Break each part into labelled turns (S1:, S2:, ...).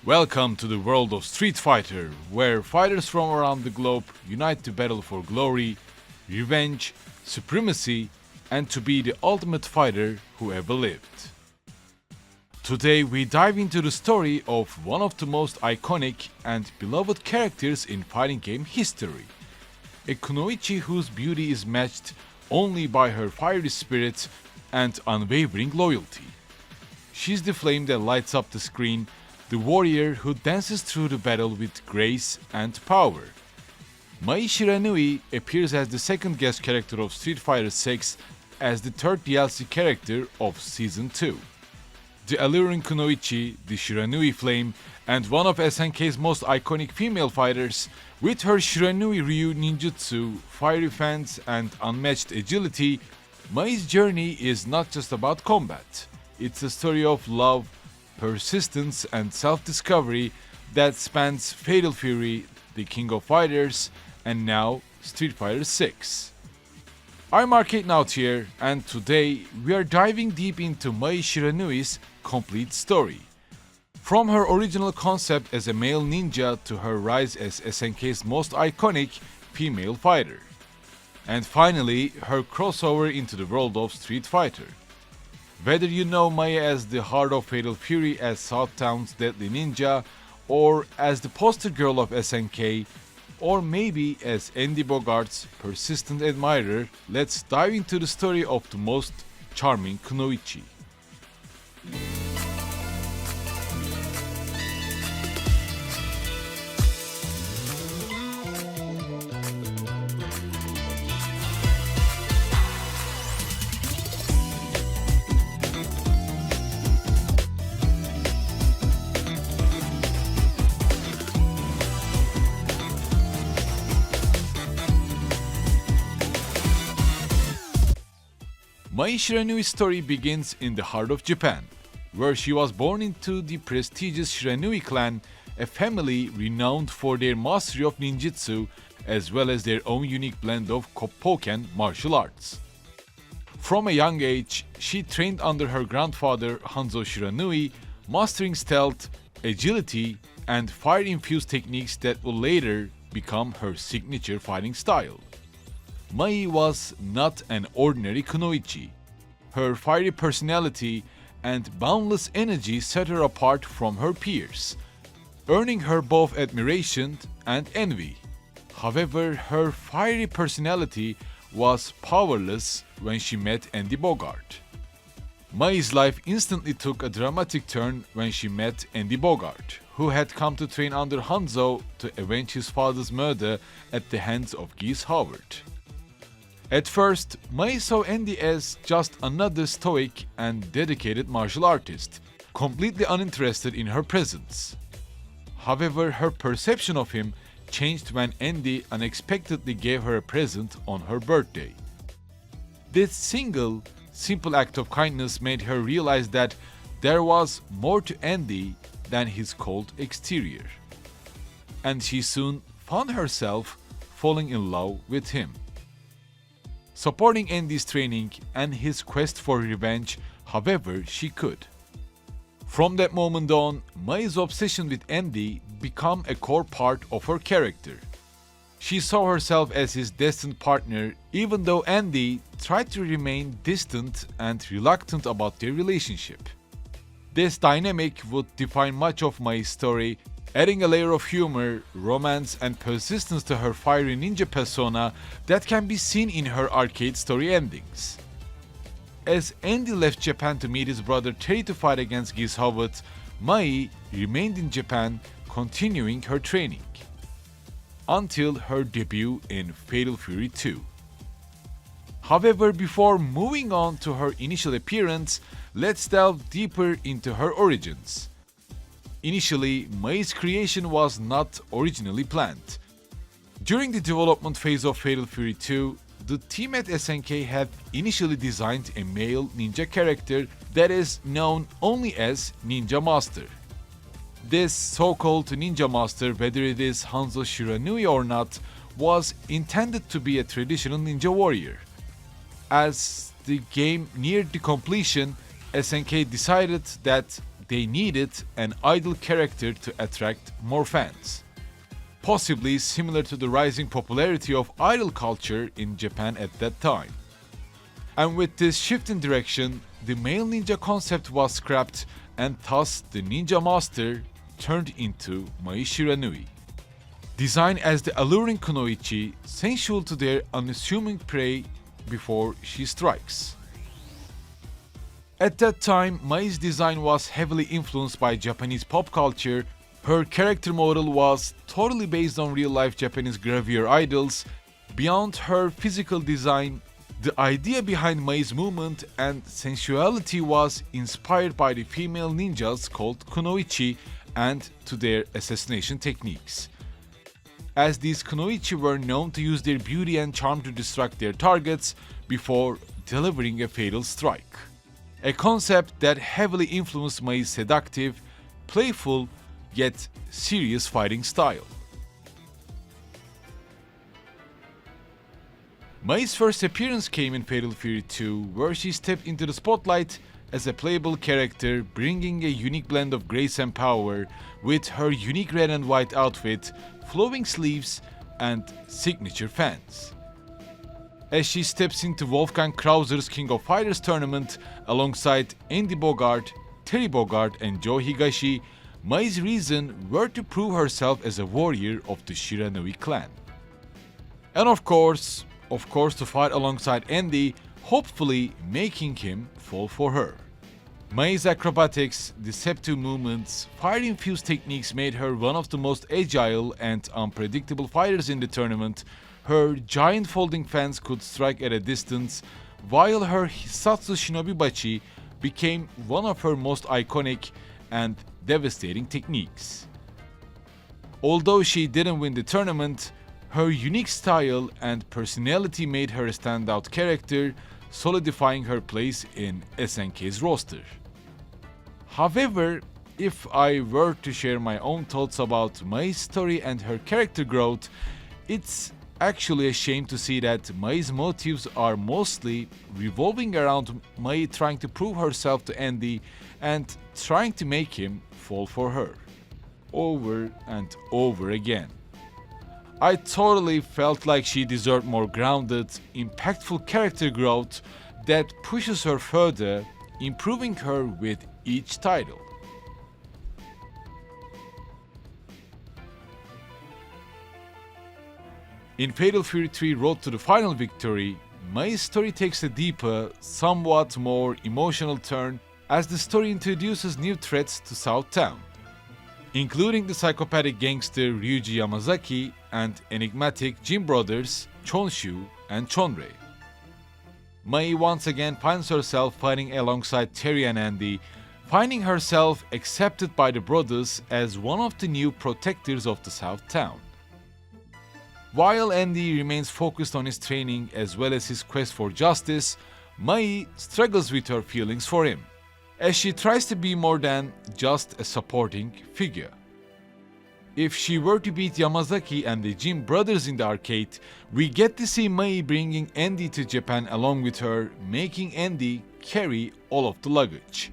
S1: Welcome to the world of Street Fighter, where fighters from around the globe unite to battle for glory, revenge, supremacy, and to be the ultimate fighter who ever lived. Today we dive into the story of one of the most iconic and beloved characters in fighting game history, a Kunoichi whose beauty is matched only by her fiery spirit and unwavering loyalty. She's the flame that lights up the screen, the warrior who dances through the battle with grace and power. Mai Shiranui appears as the second guest character of Street Fighter 6 as the third DLC character of Season 2. The alluring Kunoichi, the Shiranui flame, and one of SNK's most iconic female fighters, with her Shiranui-ryuu ninjutsu, fiery fans, and unmatched agility, Mai's journey is not just about combat. It's a story of love, persistence, and self-discovery that spans Fatal Fury, the King of Fighters, and now Street Fighter 6. I'm Arcadenaut here, and today we are diving deep into Mai Shiranui's complete story. From her original concept as a male ninja to her rise as SNK's most iconic female fighter. And finally, her crossover into the world of Street Fighter. Whether you know Mai as the heart of Fatal Fury as Southtown's deadly ninja, or as the poster girl of SNK, or maybe as Andy Bogard's persistent admirer, let's dive into the story of the most charming Kunoichi. Mai Shiranui's story begins in the heart of Japan, where she was born into the prestigious Shiranui clan, a family renowned for their mastery of ninjutsu as well as their own unique blend of Koppoken martial arts. From a young age, she trained under her grandfather Hanzo Shiranui, mastering stealth, agility, and fire-infused techniques that will later become her signature fighting style. Mai was not an ordinary Kunoichi. Her fiery personality and boundless energy set her apart from her peers, earning her both admiration and envy. However, her fiery personality was powerless when she met Andy Bogard. Mai's life instantly took a dramatic turn when she met Andy Bogard, who had come to train under Hanzo to avenge his father's murder at the hands of Geese Howard. At first, Mai saw Andy as just another stoic and dedicated martial artist, completely uninterested in her presence. However, her perception of him changed when Andy unexpectedly gave her a present on her birthday. This simple act of kindness made her realize that there was more to Andy than his cold exterior. And she soon found herself falling in love with him. Supporting Andy's training and his quest for revenge however she could. From that moment on, Mai's obsession with Andy became a core part of her character. She saw herself as his destined partner even though Andy tried to remain distant and reluctant about their relationship. This dynamic would define much of Mai's story, adding a layer of humor, romance, and persistence to her fiery ninja persona that can be seen in her arcade story endings. As Andy left Japan to meet his brother Terry to fight against Geese Howard, Mai remained in Japan, continuing her training until her debut in Fatal Fury 2. However, before moving on to her initial appearance, let's delve deeper into her origins. Initially, Mai's creation was not originally planned. During the development phase of Fatal Fury 2, the team at SNK had initially designed a male ninja character that is known only as Ninja Master. This so-called Ninja Master, whether it is Hanzo Shiranui or not, was intended to be a traditional ninja warrior. As the game neared the completion, SNK decided that they needed an idol character to attract more fans, possibly similar to the rising popularity of idol culture in Japan at that time. And with this shift in direction, the male ninja concept was scrapped and thus the ninja master turned into Mai Shiranui. Designed as the alluring Kunoichi, sensual to their unassuming prey before she strikes. At that time, Mai's design was heavily influenced by Japanese pop culture. Her character model was totally based on real-life Japanese gravure idols. Beyond her physical design, the idea behind Mai's movement and sensuality was inspired by the female ninjas called Kunoichi and to their assassination techniques, as these Kunoichi were known to use their beauty and charm to distract their targets before delivering a fatal strike. A concept that heavily influenced Mai's seductive, playful, yet serious fighting style. Mai's first appearance came in Fatal Fury 2, where she stepped into the spotlight as a playable character, bringing a unique blend of grace and power with her unique red and white outfit, flowing sleeves, and signature fans. As she steps into Wolfgang Krauser's King of Fighters tournament alongside Andy Bogard, Terry Bogard, and Joe Higashi, Mai's reason were to prove herself as a warrior of the Shiranui clan. And of course to fight alongside Andy, hopefully making him fall for her. Mai's acrobatics, deceptive movements, fire-infused techniques made her one of the most agile and unpredictable fighters in the tournament. Her giant folding fans could strike at a distance, while her Hisatsu Shinobi Bachi became one of her most iconic and devastating techniques. Although she didn't win the tournament, her unique style and personality made her a standout character, solidifying her place in SNK's roster. However, if I were to share my own thoughts about Mai's story and her character growth, it's actually a shame to see that Mai's motives are mostly revolving around Mai trying to prove herself to Andy and trying to make him fall for her, over and over again. I totally felt like she deserved more grounded, impactful character growth that pushes her further, improving her with each title. In Fatal Fury 3 Road to the Final Victory, Mai's story takes a deeper, somewhat more emotional turn as the story introduces new threats to South Town, including the psychopathic gangster Ryuji Yamazaki and enigmatic Jin brothers Chonshu and Chonrei. Mai once again finds herself fighting alongside Terry and Andy, finding herself accepted by the brothers as one of the new protectors of the South Town. While Andy remains focused on his training as well as his quest for justice, Mai struggles with her feelings for him, as she tries to be more than just a supporting figure. If she were to beat Yamazaki and the Jin brothers in the arcade, we get to see Mai bringing Andy to Japan along with her, making Andy carry all of the luggage,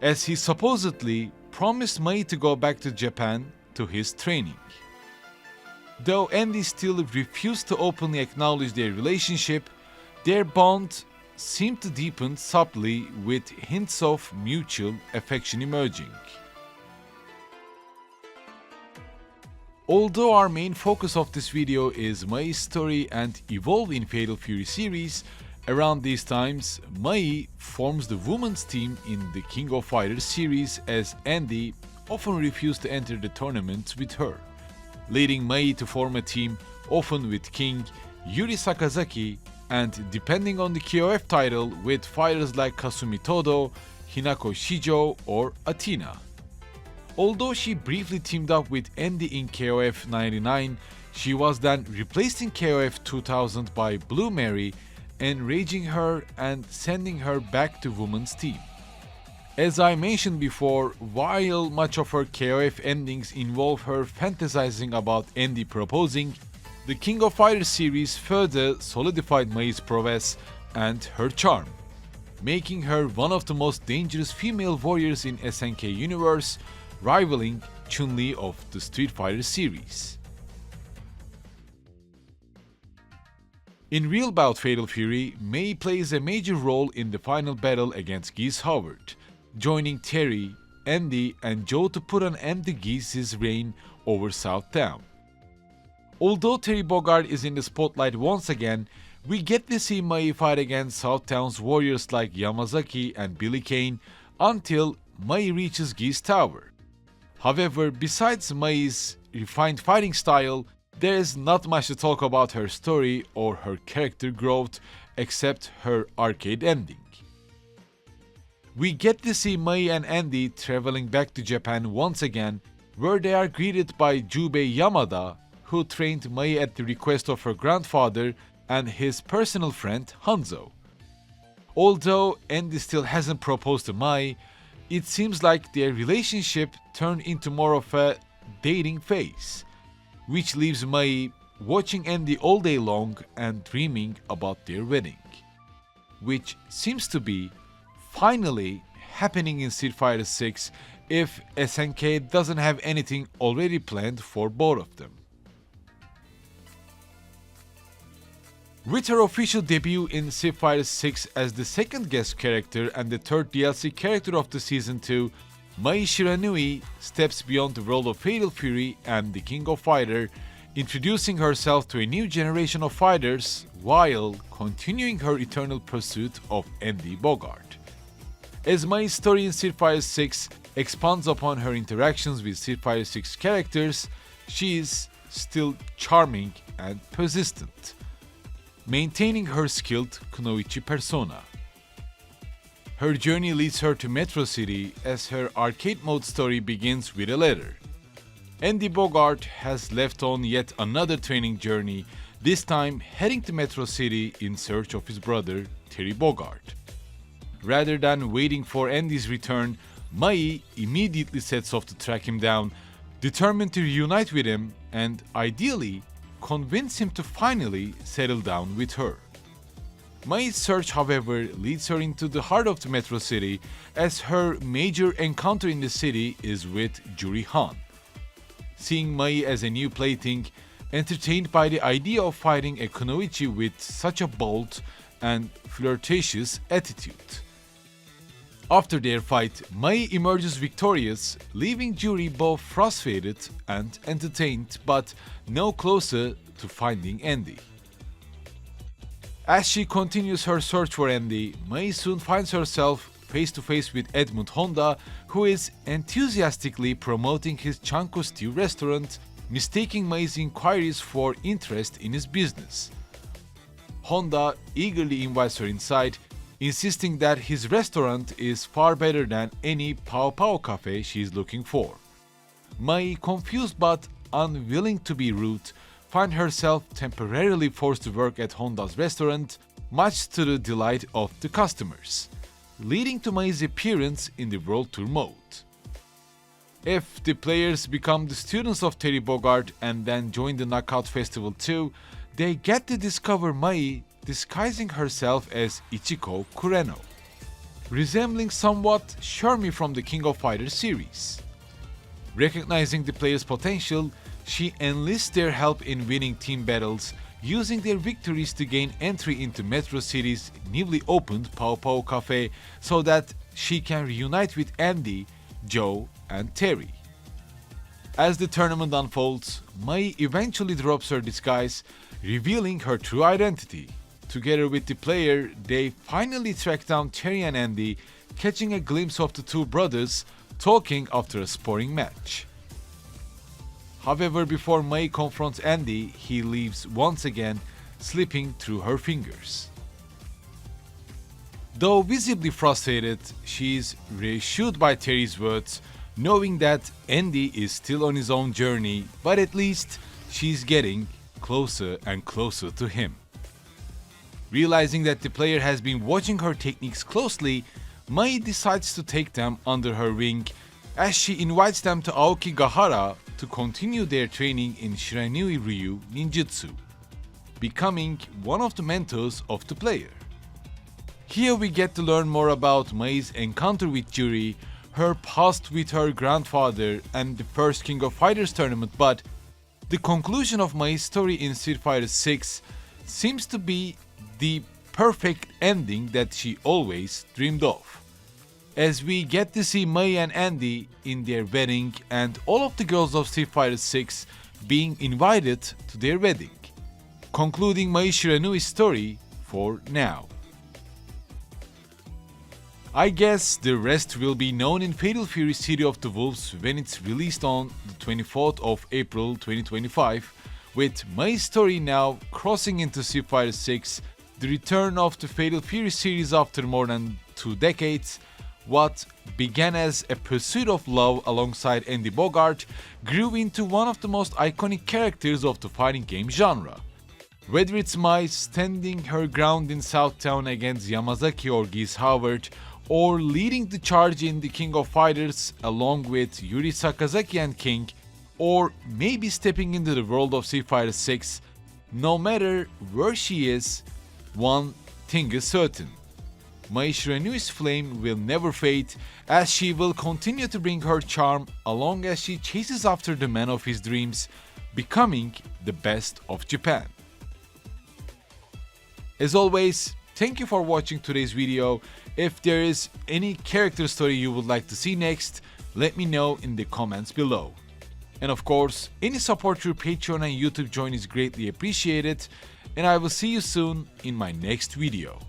S1: as he supposedly promised Mai to go back to Japan to his training. Though Andy still refused to openly acknowledge their relationship, their bond seemed to deepen subtly with hints of mutual affection emerging. Although our main focus of this video is Mai's story and evolve in Fatal Fury series, around these times, Mai forms the women's team in the King of Fighters series as Andy often refused to enter the tournament with her, leading Mai to form a team often with King, Yuri Sakazaki, and depending on the KOF title with fighters like Kasumi Todo, Hinako Shijo, or Athena. Although she briefly teamed up with Andy in KOF 99, she was then replaced in KOF 2000 by Blue Mary, enraging her and sending her back to women's team. As I mentioned before, while much of her KOF endings involve her fantasizing about Andy proposing, the King of Fighters series further solidified Mai's prowess and her charm. making her one of the most dangerous female warriors in SNK universe, rivaling Chun-Li of the Street Fighter series. In Real Bout Fatal Fury, Mai plays a major role in the final battle against Geese Howard, joining Terry, Andy, and Joe to put an end to Geese's reign over Southtown. Although Terry Bogard is in the spotlight once again, we get to see Mai fight against Southtown's warriors like Yamazaki and Billy Kane until Mai reaches Geese Tower. However, besides Mai's refined fighting style, there is not much to talk about her story or her character growth except her arcade ending. We get to see Mai and Andy traveling back to Japan once again, where they are greeted by Jubei Yamada, who trained Mai at the request of her grandfather and his personal friend Hanzo. Although Andy still hasn't proposed to Mai, it seems like their relationship turned into more of a dating phase, which leaves Mai watching Andy all day long and dreaming about their wedding, which seems to be finally happening in Street Fighter 6 if SNK doesn't have anything already planned for both of them. With her official debut in Street Fighter 6 as the second guest character and the third DLC character of the Season 2, Mai Shiranui steps beyond the world of Fatal Fury and the King of Fighter, introducing herself to a new generation of fighters while continuing her eternal pursuit of Andy Bogard. As Mai's story in Street Fighter 6 expands upon her interactions with Street Fighter 6 characters, she is still charming and persistent, maintaining her skilled Kunoichi persona. Her journey leads her to Metro City as her arcade mode story begins with a letter. Andy Bogard has left on yet another training journey, this time heading to Metro City in search of his brother, Terry Bogard. Rather than waiting for Andy's return, Mai immediately sets off to track him down, determined to reunite with him and, ideally, convince him to finally settle down with her. Mai's search, however, leads her into the heart of the Metro City as her major encounter in the city is with Juri Han. Seeing Mai as a new plaything, entertained by the idea of fighting a Kunoichi with such a bold and flirtatious attitude. After their fight, Mai emerges victorious, leaving Juri both frustrated and entertained, but no closer to finding Andy. As she continues her search for Andy, Mai soon finds herself face to face with Edmund Honda, who is enthusiastically promoting his Chanko Stew restaurant, mistaking Mai's inquiries for interest in his business. Honda eagerly invites her inside, insisting that his restaurant is far better than any Pao Pao cafe she is looking for. Mai, confused but unwilling to be rude, finds herself temporarily forced to work at Honda's restaurant, much to the delight of the customers, leading to Mai's appearance in the World Tour mode. If the players become the students of Terry Bogard and then join the Knockout Festival too, they get to discover Mai disguising herself as Ichiko Kureno, resembling somewhat Shermie from the King of Fighters series. Recognizing the players' potential, she enlists their help in winning team battles, using their victories to gain entry into Metro City's newly opened Pao Pao Cafe so that she can reunite with Andy, Joe, and Terry. As the tournament unfolds, Mai eventually drops her disguise, revealing her true identity. Together with the player, they finally track down Terry and Andy, catching a glimpse of the two brothers talking after a sparring match. However, before Mai confronts Andy, he leaves once again, slipping through her fingers. Though visibly frustrated, she is reassured by Terry's words, knowing that Andy is still on his own journey, but at least she's getting closer and closer to him. Realizing that the player has been watching her techniques closely, Mai decides to take them under her wing as she invites them to Aokigahara to continue their training in Shiranui-ryuu ninjutsu, becoming one of the mentors of the player. Here we get to learn more about Mai's encounter with Yuri, her past with her grandfather, and the first King of Fighters tournament, but the conclusion of Mai's story in Street Fighter 6 seems to be the perfect ending that she always dreamed of, as we get to see Mai and Andy in their wedding and all of the girls of Street Fighter 6 being invited to their wedding, concluding Mai Shiranui's story for now. I guess the rest will be known in Fatal Fury City of the Wolves when it's released on the 24th of April 2025, with Mai's story now crossing into Street Fighter 6, the return of the Fatal Fury series after more than 2 decades. What began as a pursuit of love alongside Andy Bogard grew into one of the most iconic characters of the fighting game genre. Whether it's Mai standing her ground in Southtown against Yamazaki or Geese Howard, or leading the charge in the King of Fighters along with Yuri Sakazaki and King, or maybe stepping into the world of Street Fighter 6, no matter where she is, one thing is certain: Mai Shiranui's flame will never fade, as she will continue to bring her charm along as she chases after the man of his dreams, becoming the best of Japan. As always, thank you for watching today's video. If there is any character story you would like to see next, let me know in the comments below. And of course, any support through Patreon and YouTube join is greatly appreciated, and I will see you soon in my next video.